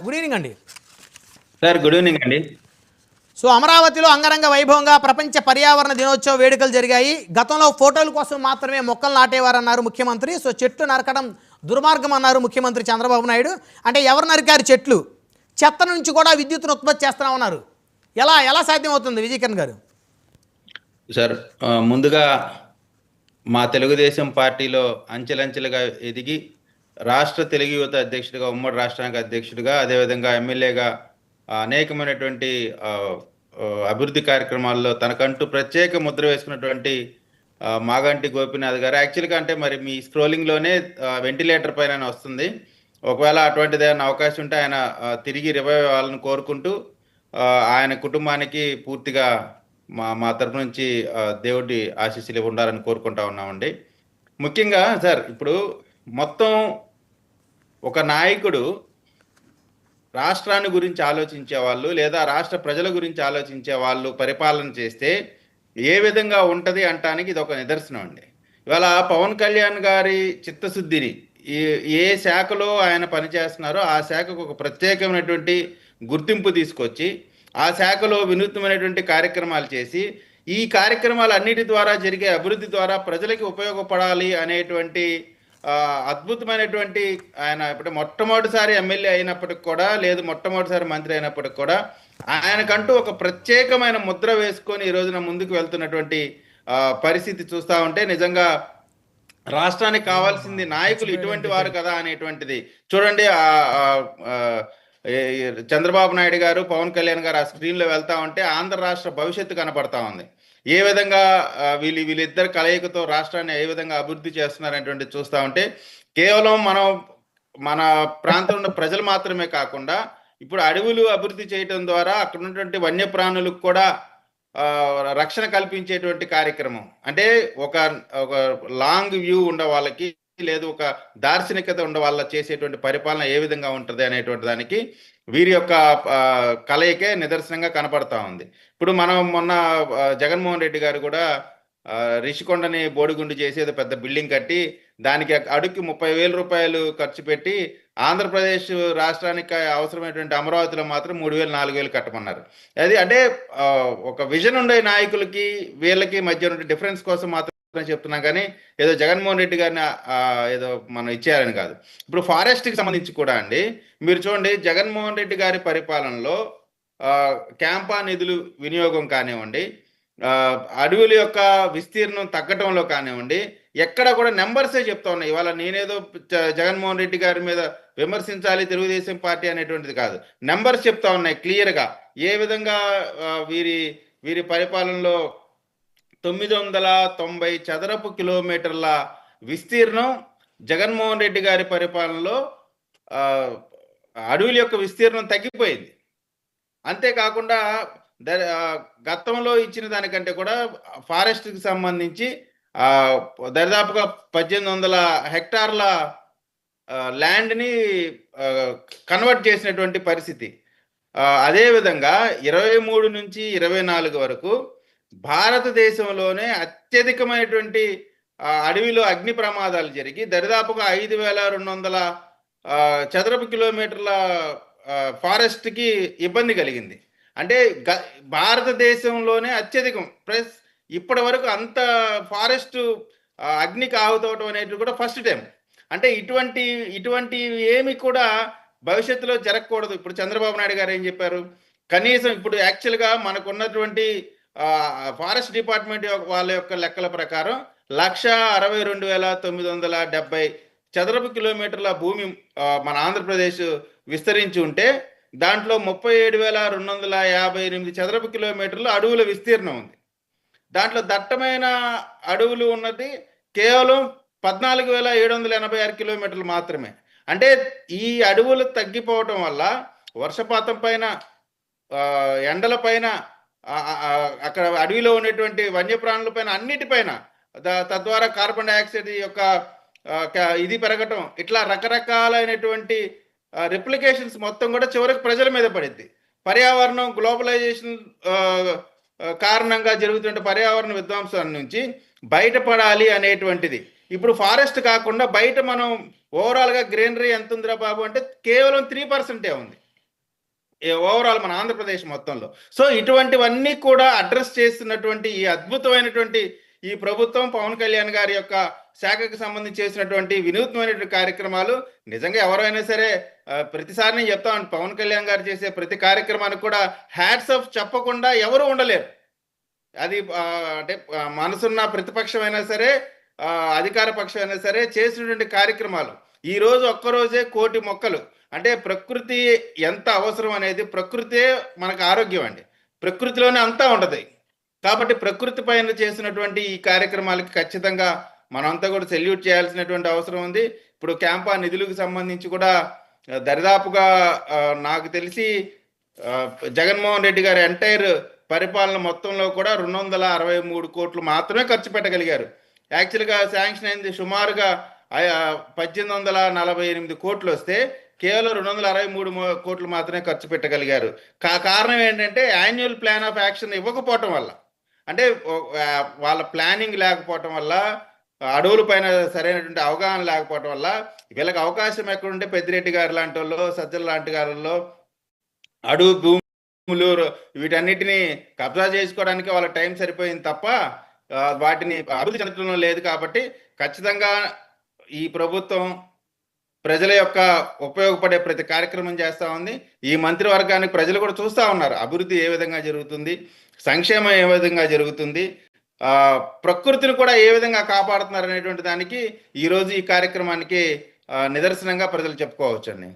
Good evening అండి sir. Good evening అండి. So అమరావతిలో అంగరంగ వైభవంగా ప్రపంచ పర్యావరణ దినోత్సవ వేడుకలు జరిగాయి. గతంలో ఫోటోల కోసం మాత్రమే మొక్కలు నాటేవారన్నారు ముఖ్యమంత్రి. సో చెట్లు నరకడం దుర్మార్గం అన్నారు ముఖ్యమంత్రి చంద్రబాబు నాయుడు. అంటే ఎవరు నరికారు చెట్లు? చెత్త నుంచి కూడా విద్యుత్తును ఉత్పత్తి చేస్తున్నామన్నారు. ఎలా ఎలా సాధ్యం అవుతుంది విజయకిరణ్ గారు? సార్, ముందుగా మా తెలుగుదేశం పార్టీలో అంచెలంచెలుగా ఎదిగి రాష్ట్ర తెలుగు యువత అధ్యక్షుడిగా, ఉమ్మడి రాష్ట్రానికి అధ్యక్షుడిగా, అదేవిధంగా ఎమ్మెల్యేగా అనేకమైనటువంటి అభివృద్ధి కార్యక్రమాల్లో తనకంటూ ప్రత్యేక ముద్ర వేసుకున్నటువంటి మాగంటి గోపీనాథ్ గారు, యాక్చువల్గా అంటే మరి మీ స్క్రోలింగ్లోనే వెంటిలేటర్ పైన వస్తుంది. ఒకవేళ అటువంటిది ఏమైనా అవకాశం ఉంటే ఆయన తిరిగి రివైవ్ అవ్వాలని కోరుకుంటూ ఆయన కుటుంబానికి పూర్తిగా మా తరపు నుంచి దేవుడి ఆశీస్సులు ఉండాలని కోరుకుంటా ఉన్నామండి. ముఖ్యంగా సార్, ఇప్పుడు మొత్తం ఒక నాయకుడు రాష్ట్రాన్ని గురించి ఆలోచించే వాళ్ళు, లేదా రాష్ట్ర ప్రజల గురించి ఆలోచించే వాళ్ళు పరిపాలన చేస్తే ఏ విధంగా ఉంటుంది అంటానికి ఇది ఒక నిదర్శనం అండి. ఇవాళ పవన్ కళ్యాణ్ గారి చిత్తశుద్ధిని, ఏ శాఖలో ఆయన పనిచేస్తున్నారో ఆ శాఖకు ఒక ప్రత్యేకమైనటువంటి గుర్తింపు తీసుకొచ్చి ఆ శాఖలో వినూత్నమైనటువంటి కార్యక్రమాలు చేసి ఈ కార్యక్రమాలు అన్నిటి ద్వారా జరిగే అభివృద్ధి ద్వారా ప్రజలకి ఉపయోగపడాలి అనేటువంటి అద్భుతమైనటువంటి ఆయన ఇప్పుడు మొట్టమొదటిసారి ఎమ్మెల్యే అయినప్పటికి కూడా, లేదు మొట్టమొదటిసారి మంత్రి అయినప్పటికి కూడా ఆయనకంటూ ఒక ప్రత్యేకమైన ముద్ర వేసుకొని ఈ రోజున ముందుకు వెళ్తున్నటువంటి పరిస్థితి చూస్తూ ఉంటే నిజంగా రాష్ట్రానికి కావాల్సింది నాయకులు ఇటువంటి వారు కదా అనేటువంటిది చూడండి. చంద్రబాబు నాయుడు గారు, పవన్ కళ్యాణ్ గారు ఆ స్క్రీన్లో వెళ్తా ఉంటే ఆంధ్ర రాష్ట్ర భవిష్యత్తు కనపడతా ఉంది. ఏ విధంగా వీళ్ళిద్దరు కలయికతో రాష్ట్రాన్ని ఏ విధంగా అభివృద్ధి చేస్తున్నారనేటువంటి చూస్తూ ఉంటే కేవలం మన ప్రాంతంలో ప్రజలు మాత్రమే కాకుండా ఇప్పుడు అడవులు అభివృద్ధి చేయడం ద్వారా అక్కడ ఉన్నటువంటి వన్యప్రాణులకు కూడా రక్షణ కల్పించేటువంటి కార్యక్రమం. అంటే ఒక లాంగ్ వ్యూ ఉండే వాళ్ళకి, లేదు ఒక దార్శనికత ఉండే వాళ్ళ చేసేటువంటి పరిపాలన ఏ విధంగా ఉంటుంది అనేటువంటి దానికి వీరి యొక్క కలయికే నిదర్శనంగా కనపడతా ఉంది. ఇప్పుడు మనం మొన్న జగన్మోహన్ రెడ్డి గారు కూడా రిషికొండని బోడిగుండు చేసేది పెద్ద బిల్డింగ్ కట్టి దానికి అడుక్కి 30,000 రూపాయలు ఖర్చు పెట్టి ఆంధ్రప్రదేశ్ రాష్ట్రానికి అవసరమైనటువంటి అమరావతిలో మాత్రం 3,000 4,000 కట్టమన్నారు. అది అంటే ఒక విజన్ ఉండే నాయకులకి వీళ్ళకి మధ్య ఉన్న డిఫరెన్స్ కోసం మాత్రం చెప్తున్నాం, కానీ ఏదో జగన్మోహన్ రెడ్డి గారిని ఏదో మనం ఇచ్చేయాలని కాదు. ఇప్పుడు ఫారెస్ట్కి సంబంధించి కూడా అండి మీరు చూడండి, జగన్మోహన్ రెడ్డి గారి పరిపాలనలో క్యాంపా నిధులు వినియోగం కానివ్వండి, అడవుల యొక్క విస్తీర్ణం తగ్గటంలో కానివ్వండి, ఎక్కడ కూడా నెంబర్సే చెప్తా ఉన్నాయి. ఇవాళ నేనేదో జగన్మోహన్ రెడ్డి గారి మీద విమర్శించాలి తెలుగుదేశం పార్టీ అనేటువంటిది కాదు, నెంబర్స్ చెప్తా ఉన్నాయి క్లియర్గా. ఏ విధంగా వీరి పరిపాలనలో 990 చదరపు కిలోమీటర్ల విస్తీర్ణం జగన్మోహన్ రెడ్డి గారి పరిపాలనలో అడవుల యొక్క విస్తీర్ణం తగ్గిపోయింది. అంతేకాకుండా గతంలో ఇచ్చిన దానికంటే కూడా ఫారెస్ట్కి సంబంధించి దరిదాపుగా 1,800 హెక్టార్ల ల్యాండ్ని కన్వర్ట్ చేసినటువంటి పరిస్థితి. అదేవిధంగా 23 నుంచి 24 వరకు భారతదేశంలోనే అత్యధికమైనటువంటి అడవిలో అగ్ని ప్రమాదాలు జరిగి దరిదాపుగా 5,200 చదరపు కిలోమీటర్ల ఫారెస్ట్కి ఇబ్బంది కలిగింది. అంటే భారతదేశంలోనే అత్యధికం. ప్లస్ ఇప్పటి వరకు అంత ఫారెస్ట్ అగ్నికి ఆహుతవటం అనేది కూడా ఫస్ట్ టైం. అంటే ఇటువంటి ఏమి కూడా భవిష్యత్తులో జరగకూడదు. ఇప్పుడు చంద్రబాబు నాయుడు గారు ఏం చెప్పారు, కనీసం ఇప్పుడు యాక్చువల్గా మనకున్నటువంటి ఫారెస్ట్ డిపార్ట్మెంట్ వాళ్ళ యొక్క లెక్కల ప్రకారం 1,62,970 చదరపు కిలోమీటర్ల భూమి మన ఆంధ్రప్రదేశ్ విస్తరించి ఉంటే దాంట్లో 37,258 చదరపు కిలోమీటర్లు అడవుల విస్తీర్ణం ఉంది. దాంట్లో దట్టమైన అడవులు ఉన్నది కేవలం 14,786 కిలోమీటర్లు మాత్రమే. అంటే ఈ అడవులు తగ్గిపోవటం వల్ల వర్షపాతం పైన, ఎండల పైన, అక్కడ అడవిలో ఉన్నటువంటి వన్యప్రాణుల పైన, అన్నిటిపైన, తద్వారా కార్బన్ డైఆక్సైడ్ యొక్క ఇది పెరగటం, ఇట్లా రకరకాలైనటువంటి రిప్లికేషన్స్ మొత్తం కూడా చివరికి ప్రజల మీద పడింది. పర్యావరణం గ్లోబలైజేషన్ కారణంగా జరుగుతున్న పర్యావరణ విధ్వంసం నుంచి బయటపడాలి అనేటువంటిది. ఇప్పుడు ఫారెస్ట్ కాకుండా బయట మనం ఓవరాల్గా గ్రీనరీ ఎంత ఉందిరా బాబు అంటే కేవలం 3% ఉంది. ఓవరాల్ మన ఆంధ్రప్రదేశ్ మొత్తంలో. సో ఇటువంటివన్నీ కూడా అడ్రస్ చేస్తున్నటువంటి ఈ అద్భుతమైనటువంటి ఈ ప్రభుత్వం పవన్ కళ్యాణ్ గారి యొక్క శాఖకు సంబంధించి చేసినటువంటి వినూత్నమైనటువంటి కార్యక్రమాలు నిజంగా ఎవరైనా సరే ప్రతిసారి నేను చెప్తాను, పవన్ కళ్యాణ్ గారు చేసే ప్రతి కార్యక్రమానికి కూడా హ్యాట్స్ ఆఫ్ చెప్పకుండా ఎవరు ఉండలేరు. అది అంటే మనసున్న ప్రతిపక్షమైనా సరే అధికార పక్షం అయినా సరే చేసినటువంటి కార్యక్రమాలు ఈ రోజు ఒక్కరోజే 1,00,00,000 మొక్కలు. అంటే ప్రకృతి ఎంత అవసరం అనేది, ప్రకృతే మనకు ఆరోగ్యం అండి, ప్రకృతిలోనే అంతా ఉంటది. కాబట్టి ప్రకృతి పైన చేసినటువంటి ఈ కార్యక్రమాలకి ఖచ్చితంగా మనంతా కూడా సెల్యూట్ చేయాల్సినటువంటి అవసరం ఉంది. ఇప్పుడు క్యాంపా నిధులకు సంబంధించి కూడా దరిదాపుగా నాకు తెలిసి జగన్మోహన్ రెడ్డి గారి ఎంటైర్ పరిపాలన మొత్తంలో కూడా 263 కోట్లు మాత్రమే ఖర్చు పెట్టగలిగారు. యాక్చువల్గా శాంక్షన్ అయింది సుమారుగా 1848 కోట్లు వస్తే కేవలం 263 కోట్లు మాత్రమే ఖర్చు పెట్టగలిగారు. కారణం ఏంటంటే యాన్యువల్ ప్లాన్ ఆఫ్ యాక్షన్ ఇవ్వకపోవటం వల్ల, అంటే వాళ్ళ ప్లానింగ్ లేకపోవటం వల్ల, అడవుల పైన సరైనటువంటి అవగాహన లేకపోవటం వల్ల వీళ్ళకి అవకాశం ఎక్కడుంటే పెద్దిరెడ్డి గారు లాంటి వాళ్ళు, సజ్జల లాంటి గారుల్లో అడవు భూములు వీటన్నిటిని కబ్జా చేసుకోవడానికి వాళ్ళ టైం సరిపోయింది తప్ప వాటిని అభివృద్ధి చెందడంలో లేదు. కాబట్టి ఖచ్చితంగా ఈ ప్రభుత్వం ప్రజల యొక్క ఉపయోగపడే ప్రతి కార్యక్రమం చేస్తూ ఉంది. ఈ మంత్రివర్గానికి ప్రజలు కూడా చూస్తూ ఉన్నారు అభివృద్ధి ఏ విధంగా జరుగుతుంది, సంక్షేమం ఏ విధంగా జరుగుతుంది, ప్రకృతిని కూడా ఏ విధంగా కాపాడుతున్నారు అనేటువంటి దానికి ఈరోజు ఈ కార్యక్రమానికి నిదర్శనంగా ప్రజలు చెప్పుకోవచ్చండి.